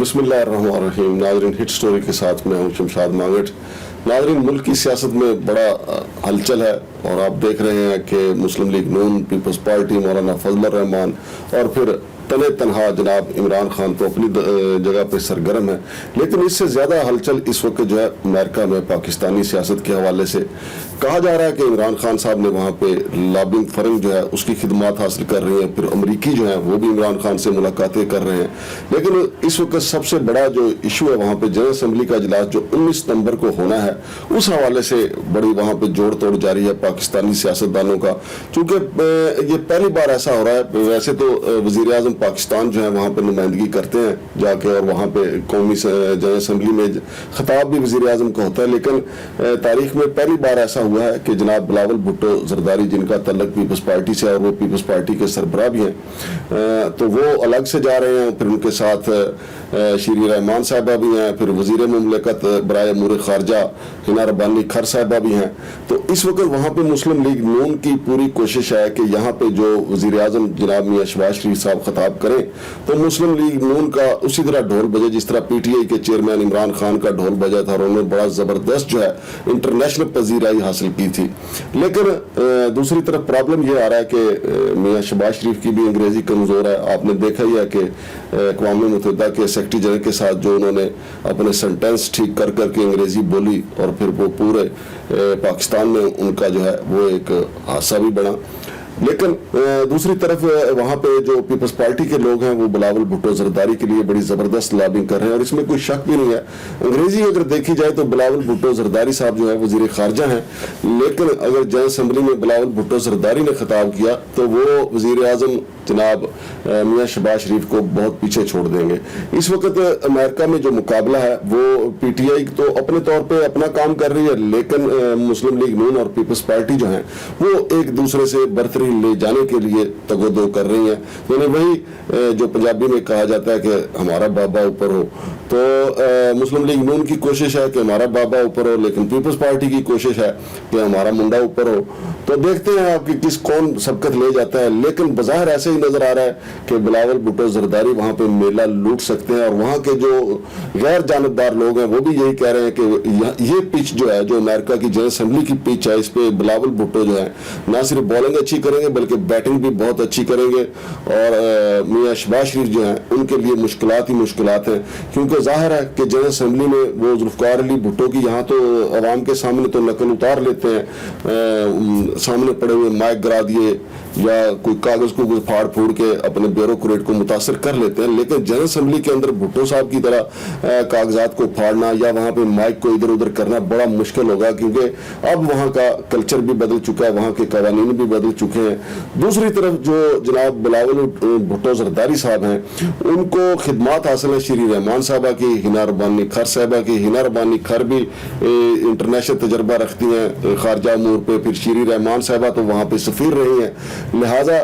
बिस्मिल्लाहिर्रहमानिर्रहीम। नाज़रीन, hit story के साथ मैं हूँ शमशाद मांगट। नाज़रीन, मुल्क की सियासत में बड़ा हलचल है और आप देख रहे हैं कि मुस्लिम लीग नून, पीपल्स पार्टी, मौलाना फजल रहमान और फिर तने तनहा जनाब इमरान खान तो अपनी जगह पे सरगर्म है। लेकिन इससे ज़्यादा हलचल इस वक्त जो है अमेरिका में पाकिस्तानी सियासत के हवाले से कहा जा रहा है कि इमरान खान साहब ने वहाँ पे लॉबिंग फर्म जो है उसकी खिदमात हासिल कर रही हैं, फिर अमरीकी जो है वो भी इमरान खान से मुलाकातें कर रहे हैं। लेकिन इस वक्त सबसे बड़ा जो इशू है वहाँ पे जनरल असम्बली का इजलास जो 19 सितंबर को होना है, उस हवाले से बड़ी वहाँ पे जोड़ तोड़ जारी है पाकिस्तानी सियासतदानों का। चूँकि ये पहली बार ऐसा हो रहा है, वैसे तो वज़ीर आज़म पाकिस्तान जो है वहाँ पे नुमाइंदगी करते हैं जाके और वहाँ पे कौमी जनरल असम्बली में खिताब भी वज़ीर आज़म का होता है। लेकिन तारीख में पहली बार ऐसा हुआ है कि जनाब बिलावल भुट्टो जरदारी, जिनका तल्लक पीपल्स पार्टी से और वो पीपल्स पार्टी के सरबराह भी हैं, तो वो अलग से जा रहे हैं। फिर उनके साथ शीरी रहमान साहबा भी हैं, फिर वज़ीर मुमलिकत बराए अमूर खारजा हिना रब्बानी खर साहबा भी हैं। तो इस वक्त वहाँ पे मुस्लिम लीग नून की पूरी कोशिश है कि यहाँ पे जो वज़ीर आज़म जनाब मियां शहबाज शरीफ साहब खिताब करें तो मुस्लिम लीग नून का उसी तरह ढोल बजे जिस तरह PTI के चेयरमैन इमरान खान का ढोल बजा था और उन्होंने बड़ा ज़बरदस्त जो है इंटरनेशनल पजीराई हासिल की थी। लेकिन दूसरी तरफ प्रॉब्लम ये आ रहा है कि मियां शहबाज शरीफ की भी अंग्रेज़ी कमज़ोर है। आपने देखा ही है कि अक़वाम मुत्तहिदा के सेक्रेटरी जनरल के साथ जो उन्होंने अपने सेंटेंस ठीक कर करके अंग्रेज़ी बोली और फिर वो पूरे पाकिस्तान में उनका जो है वो एक हादसा भी बना। लेकिन दूसरी तरफ वहाँ पे जो पीपल्स पार्टी के लोग हैं वो बिलावल भुट्टो जरदारी के लिए बड़ी ज़बरदस्त लॉबिंग कर रहे हैं और इसमें कोई शक भी नहीं है। अंग्रेज़ी अगर देखी जाए तो बिलावल भुट्टो जरदारी साहब जो है वज़ीर ख़ारजा हैं, लेकिन अगर जनरल असम्बली में बिलावल भुट्टो जरदारी ने खिताब किया तो वो वज़ीर आज़म जनाब मियां शहबाज शरीफ को बहुत पीछे छोड़ देंगे। इस वक्त अमेरिका में जो मुकाबला है वो PTI तो अपने तौर पे अपना काम कर रही है, लेकिन मुस्लिम लीग नून और पीपल्स पार्टी जो है वो एक दूसरे से बरतरी ले जाने के लिए तगोदो कर रही हैं। यानी वही जो पंजाबी में कहा जाता है कि हमारा बाबा ऊपर हो, तो मुस्लिम लीग नून की कोशिश है कि हमारा बाबा ऊपर हो, लेकिन पीपल्स पार्टी की कोशिश है कि हमारा मुंडा ऊपर हो। तो देखते हैं आपकी किस कौन सबकत ले जाता है। लेकिन बाहर ऐसे ही नजर आ रहा है कि बिलावल भुट्टो जरदारी वहां पे मेला लूट सकते हैं और वहां के जो गैर जानबदार लोग हैं वो भी यही कह रहे हैं कि ये पिच जो है, जो अमेरिका की जनरल असम्बली की पिच है, इस पे बिलावल भुट्टो जो है ना सिर्फ बॉलिंग अच्छी करेंगे बल्कि बैटिंग भी बहुत अच्छी करेंगे और मियां शहबाज शरीफ जो है उनके लिए मुश्किलात ही मुश्किलात हैं। क्योंकि जाहिर है कि जनरल असम्बली में वो जुल्फ़िकार अली भुट्टो की यहाँ तो अवाम के सामने तो नकल उतार लेते हैं, सामने पड़े हुए माइक गिरा दिए या कोई कागज को फाड़ फूड़ के अपने ब्यूरोक्रेट को मुतासर कर लेते हैं। लेकिन जनरल असम्बली के अंदर भुट्टो साहब की तरह कागजात को फाड़ना या वहाँ पे माइक को इधर उधर करना बड़ा मुश्किल होगा, क्योंकि अब वहाँ का कल्चर भी बदल चुका है, वहाँ के कवानीन भी बदल चुके हैं। दूसरी तरफ जो जनाब बिलावल भुट्टो जरदारी साहब हैं उनको खिदमात हासिल है शीरी रहमान साहबा की, हिना रब्बानी खर साहबा की। हिना रब्बानी खर भी इंटरनेशनल तजर्बा रखती हैं खारजा अमूर पे, फिर शीरी रहमान साहबा तो वहाँ पे सफ़ीर रही हैं। लिहाजा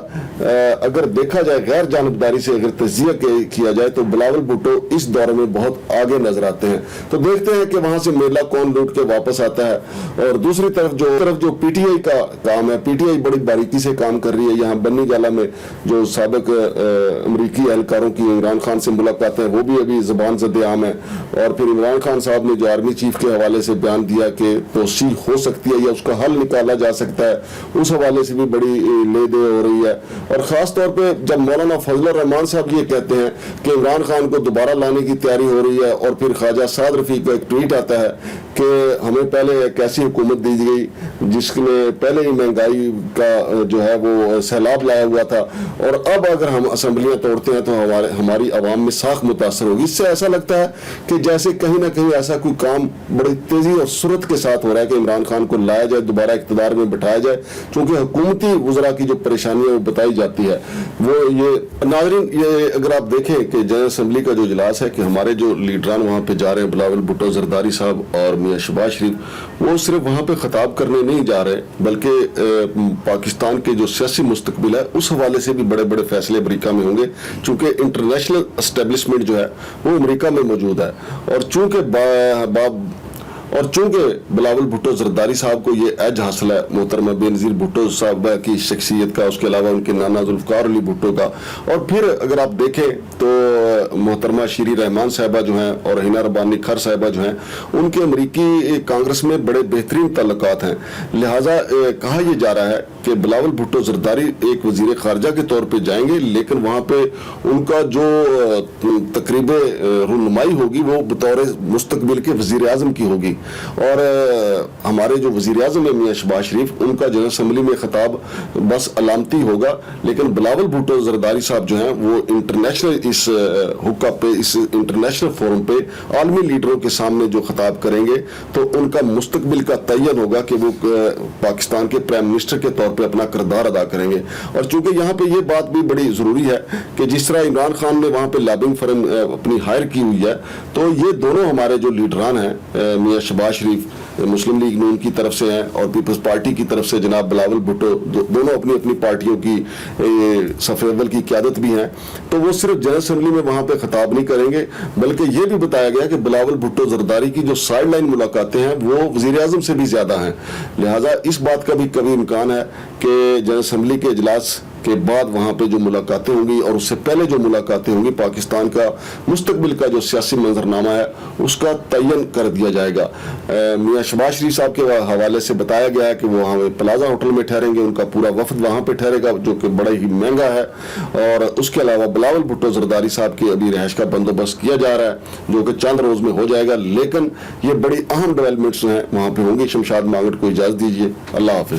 अगर देखा जाए गैर जानबदारी से अगर तजिया किया जाए तो बिलावल भुट्टो इस दौर में बहुत आगे नजर आते हैं। तो देखते हैं कि वहां से मेला कौन लूट के वापस आता है। और दूसरी तरफ जो PTI का काम है, PTI बड़ी बारीकी से काम कर रही है। यहाँ बन्नी गाला में जो साबिक अमरीकी एहलकारों की इमरान खान से मुलाकात है वो भी अभी ज़बान ज़द आम है। और फिर इमरान खान साहब ने जो आर्मी चीफ के हवाले से बयान दिया कि तोसी हो सकती है या उसका हल निकाला जा सकता है, उस हवाले से भी बड़ी ले दे हो रही है। और खास तौर पे जब मौलाना फजल रहमान साहब ये कहते हैं कि इमरान खान को दोबारा लाने की तैयारी हो रही है, और फिर ख्वाजा साद रफीक का एक ट्वीट आता है कि हमें पहले एक ऐसी हुकूमत दी गई जिसने पहले ही महंगाई का जो है वो सैलाब लाया हुआ था, और अब अगर हम असम्बलियाँ तोड़ते हैं तो हमारी आवाम में साख मुतासर होगी। इससे ऐसा लगता है कि जैसे कहीं ना कहीं ऐसा कोई काम बड़ी तेजी और सूरत के साथ हो रहा है कि इमरान खान को लाया जाए, दोबारा इक़्तिदार में बिठाया जाए, क्योंकि हुकूमती वज़रा की जो परेशानियाँ वो बताई जाती है वो ये। नाज़रीन, ये अगर आप देखें कि जनरल असम्बली का जो इजलास है कि हमारे जो लीडरान वहाँ पे जा रहे हैं, बिलावल भुट्टो जरदारी साहब और मियां शहबाज शरीफ, वो सिर्फ वहाँ पे खिताब करने नहीं जा रहे बल्कि पाकिस्तान के जो सियासी मुस्तकबिल है उस हवाले से भी बड़े बड़े फैसले अमरीका में होंगे, चूँकि इंटरनेशनल एस्टेब्लिशमेंट जो है वो अमरीका में मौजूद है। और चूँकि اور چونکہ بلاول بھٹو زرداری صاحب کو یہ ایج حاصل ہے محترمہ بینظیر بھٹو صاحبہ کی شخصیت کا، اس کے علاوہ ان کے نانا ذوالفقار علی بھٹو کا، اور پھر اگر آپ دیکھیں تو محترمہ شیری رحمان صاحبہ جو ہیں اور ہینا ربانی کھر صاحبہ جو ہیں، ان کے امریکی کانگریس میں بڑے بہترین تعلقات ہیں، لہٰذا کہا یہ جا رہا ہے کہ بلاول بھٹو زرداری ایک وزیر خارجہ کے طور پہ جائیں گے، لیکن وہاں پہ ان کا جو تقریب رونمائی ہوگی وہ بطور مستقبل کے وزیر اعظم کی ہوگی، اور ہمارے جو وزیر اعظم ہے میاں شہباز شریف، ان کا جنرل اسمبلی میں خطاب بس علامتی ہوگا، لیکن بلاول بھٹو زرداری صاحب جو ہیں وہ انٹرنیشنل اس حکا پہ، اس انٹرنیشنل فورم پہ عالمی لیڈروں کے سامنے جو خطاب کریں گے تو ان کا مستقبل کا تعین ہوگا کہ وہ پاکستان کے پرائم منسٹر کے طور پہ اپنا کردار ادا کریں گے۔ اور چونکہ یہاں پہ یہ بات بھی بڑی ضروری ہے کہ جس طرح عمران خان نے وہاں پہ لابنگ فرم اپنی ہائر کی ہوئی ہے، تو یہ دونوں ہمارے جو لیڈران ہیں، میاں شہباز شریف مسلم لیگ نون کی طرف سے ہیں اور پیپلز پارٹی کی طرف سے جناب بلاول بھٹو، دونوں اپنی اپنی پارٹیوں کی صف اول کی قیادت بھی ہیں، تو وہ صرف جنرل اسمبلی میں وہاں پہ خطاب نہیں کریں گے، بلکہ یہ بھی بتایا گیا کہ بلاول بھٹو زرداری کی جو سائیڈ لائن ملاقاتیں ہیں وہ وزیر اعظم سے بھی زیادہ ہیں، لہٰذا اس بات کا بھی کبھی امکان ہے کہ جنرل اسمبلی کے اجلاس کے بعد وہاں پہ جو ملاقاتیں ہوں گی اور اس سے پہلے جو ملاقاتیں ہوں گی، پاکستان کا مستقبل کا جو سیاسی منظرنامہ ہے اس کا تعین کر دیا جائے گا۔ میاں شہباز شریف صاحب کے حوالے سے بتایا گیا ہے کہ وہ وہاں پلازا ہوٹل میں ٹھہریں گے، ان کا پورا وفد وہاں پہ ٹھہرے گا جو کہ بڑا ہی مہنگا ہے، اور اس کے علاوہ بلاول بھٹو زرداری صاحب کی ابھی رہائش کا بندوبست کیا جا رہا ہے جو کہ چند روز میں ہو جائے گا، لیکن یہ بڑی اہم ڈیولپمنٹس ہیں وہاں پہ ہوں گی۔ شمشاد مانگٹ کو اجازت دیجیے، اللہ حافظ۔